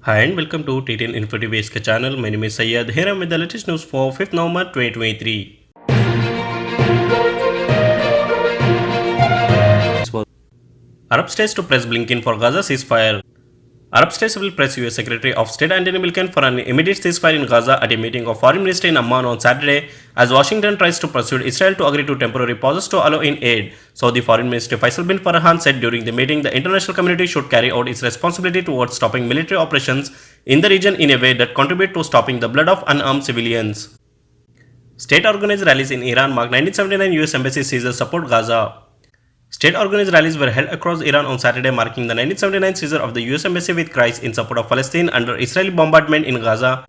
Hi and welcome to TTN Info TV's channel. My name is Syed. Here I am with the latest news for 05th November 2023. Arab states to press Blinken for Gaza ceasefire. Arab states will press US Secretary of State Antony Blinken for an immediate ceasefire in Gaza at a meeting of Foreign Minister in Amman on Saturday as Washington tries to persuade Israel to agree to temporary pauses to allow in aid. Saudi Foreign Minister Faisal bin Farhan said during the meeting the international community should carry out its responsibility towards stopping military operations in the region in a way that contribute to stopping the blood of unarmed civilians. State-organized rallies in Iran mark 1979 US Embassy seizure support Gaza. State-organized rallies were held across Iran on Saturday marking the 1979 seizure of the US Embassy with cries in support of Palestine under Israeli bombardment in Gaza.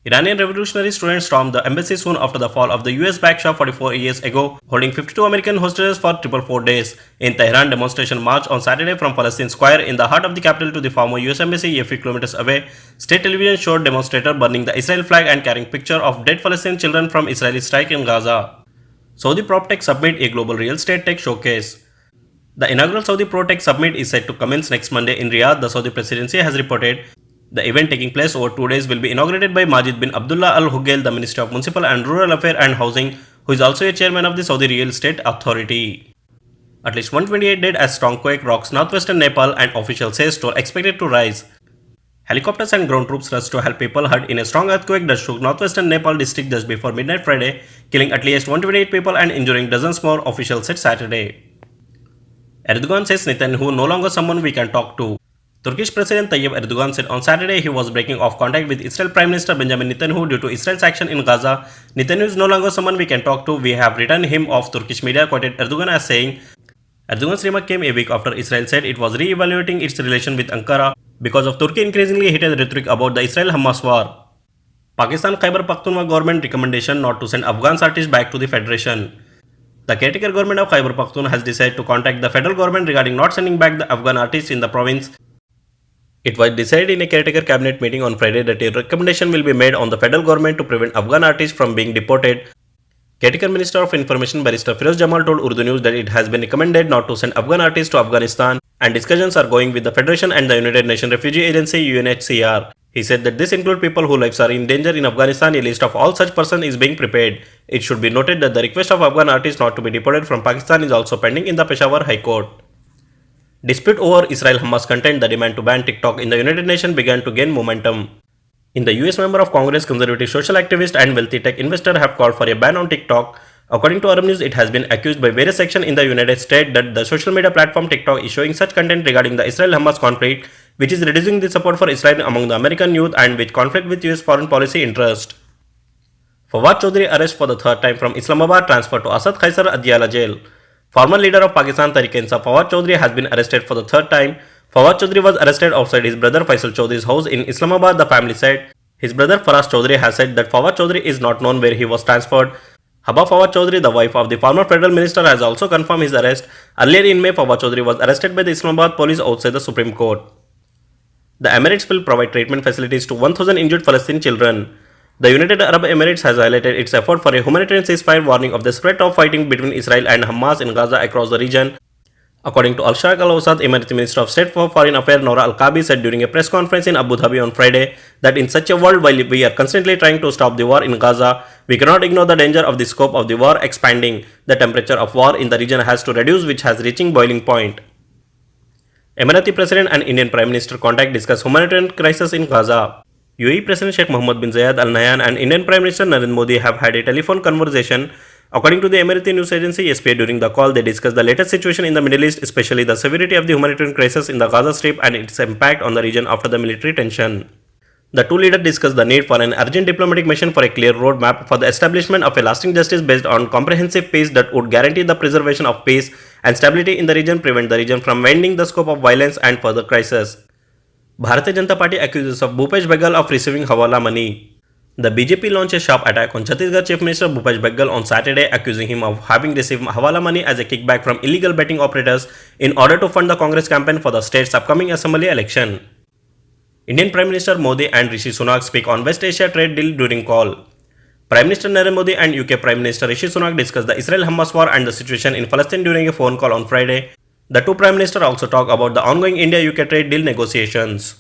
Iranian revolutionary students stormed the embassy soon after the fall of the US Backshah 44 years ago, holding 52 American hostages for 4 days. In Tehran, demonstration marched on Saturday from Palestine Square in the heart of the capital to the former US Embassy a few kilometers away. State television showed demonstrators burning the Israel flag and carrying pictures of dead Palestinian children from Israeli strike in Gaza. Saudi PropTech Summit, a global real estate tech showcase. The inaugural Saudi PropTech Summit is set to commence next Monday in Riyadh, the Saudi presidency has reported. The event taking place over 2 days will be inaugurated by Majid bin Abdullah Al Hughail, the Minister of Municipal and Rural Affairs and Housing, who is also a chairman of the Saudi Real Estate Authority. At least 128 dead as strong quake rocks northwestern Nepal and officials say toll expected to rise. Helicopters and ground troops rushed to help people hurt in a strong earthquake that shook northwestern Nepal district just before midnight Friday, killing at least 128 people and injuring dozens more, officials said Saturday. Erdogan says Netanyahu no longer someone we can talk to. Turkish President Tayyip Erdogan said on Saturday he was breaking off contact with Israel Prime Minister Benjamin Netanyahu due to Israel's action in Gaza. Netanyahu is no longer someone we can talk to. We have written him off, Turkish media quoted Erdogan as saying. Erdogan's remark came a week after Israel said it was re-evaluating its relation with Ankara because of Turkey increasingly heated rhetoric about the Israel-Hamas war. Pakistan Khyber Pakhtunkhwa government recommendation not to send Afghan artists back to the Federation. The caretaker government of Khyber Pakhtunkhwa has decided to contact the federal government regarding not sending back the Afghan artists in the province. It was decided in a caretaker cabinet meeting on Friday that a recommendation will be made on the federal government to prevent Afghan artists from being deported. Caretaker Minister of Information Barrister Firoz Jamal told Urdu News that it has been recommended not to send Afghan artists to Afghanistan and discussions are going with the Federation and the United Nations Refugee Agency UNHCR. He said that this includes people whose lives are in danger in Afghanistan. A list of all such persons is being prepared. It should be noted that the request of Afghan artists not to be deported from Pakistan is also pending in the Peshawar High Court. Dispute over Israel-Hamas content, the demand to ban TikTok in the United Nations began to gain momentum. In the US, member of Congress, conservative social activist and wealthy tech investor have called for a ban on TikTok. According to Arab News, it has been accused by various sections in the United States that the social media platform TikTok is showing such content regarding the Israel-Hamas conflict, which is reducing the support for Israel among the American youth and which conflict with US foreign policy interest. Fawad Chaudhry arrested for the third time from Islamabad, transferred to Asad Khaisar Adiala jail. Former leader of Pakistan Tehreek-e-Insaf Fawad Chaudhry has been arrested for the third time. Fawad Chaudhry was arrested outside his brother Faisal Chaudhry's house in Islamabad, the family said. His brother Faraz Chaudhry has said that Fawad Chaudhry is not known where he was transferred. Haba Fawad Chaudhry, the wife of the former federal minister, has also confirmed his arrest. Earlier in May, Fawad Chaudhry was arrested by the Islamabad police outside the Supreme Court. The Emirates will provide treatment facilities to 1,000 injured Palestinian children. The United Arab Emirates has highlighted its effort for a humanitarian ceasefire, warning of the spread of fighting between Israel and Hamas in Gaza across the region. According to Al-Shaq Al-Awsat, Emirati Minister of State for Foreign Affairs Noura Al-Kabi said during a press conference in Abu Dhabi on Friday that in such a world, while we are constantly trying to stop the war in Gaza, we cannot ignore the danger of the scope of the war expanding. The temperature of war in the region has to reduce, which has reaching boiling point. Emirati President and Indian Prime Minister contact discuss humanitarian crisis in Gaza. UAE President Sheikh Mohammed bin Zayed Al Nahyan and Indian Prime Minister Narendra Modi have had a telephone conversation. According to the Emirati news agency SPA, during the call, they discussed the latest situation in the Middle East, especially the severity of the humanitarian crisis in the Gaza Strip and its impact on the region after the military tension. The two leaders discussed the need for an urgent diplomatic mission for a clear roadmap for the establishment of a lasting justice based on comprehensive peace that would guarantee the preservation of peace and stability in the region, prevent the region from widening the scope of violence and further crisis. Bharatiya Janata Party accuses of Bhupesh Baghel of receiving hawala money. The BJP launched a sharp attack on Chhattisgarh Chief Minister Bhupesh Baghel on Saturday, accusing him of having received hawala money as a kickback from illegal betting operators in order to fund the Congress campaign for the state's upcoming assembly election. Indian Prime Minister Modi and Rishi Sunak speak on West Asia trade deal during call. Prime Minister Narendra Modi and UK Prime Minister Rishi Sunak discussed the Israel-Hamas war and the situation in Palestine during a phone call on Friday. The two Prime Ministers also talked about the ongoing India-UK trade deal negotiations.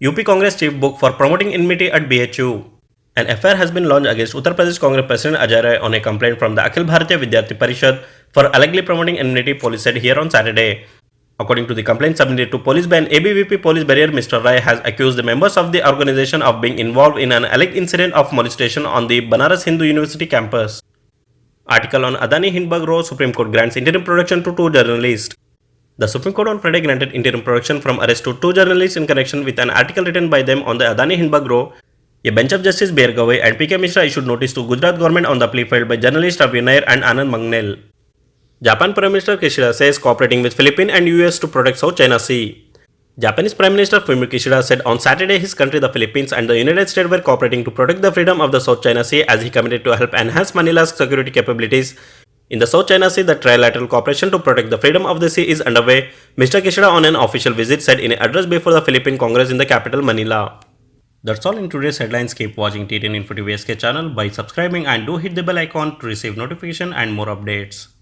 UP Congress chief booked for promoting enmity at BHU. An FIR has been launched against Uttar Pradesh Congress President Ajay Rai on a complaint from the Akhil Bharatiya Vidyarthi Parishad for allegedly promoting enmity, police said here on Saturday. According to the complaint submitted to police by an ABVP police barrier, Mr. Rai has accused the members of the organization of being involved in an alleged incident of molestation on the Banaras Hindu University campus. Article on Adani Hindenburg Row, Supreme Court grants interim protection to two journalists. The Supreme Court on Friday granted interim protection from arrest to two journalists in connection with an article written by them on the Adani Hindenburg Row. A bench of Justice B.R. Gavai and P.K. Mishra issued notice to Gujarat government on the plea filed by journalists Ravi Nair and Anand Mangnel. Japan Prime Minister Kishida says cooperating with Philippines and US to protect South China Sea. Japanese Prime Minister Fumio Kishida said on Saturday his country, the Philippines, and the United States were cooperating to protect the freedom of the South China Sea as he committed to help enhance Manila's security capabilities. In the South China Sea, the trilateral cooperation to protect the freedom of the sea is underway, Mr. Kishida on an official visit said in an address before the Philippine Congress in the capital Manila. That's all in today's headlines. Keep watching TTN Info TV SK channel by subscribing and do hit the bell icon to receive notification and more updates.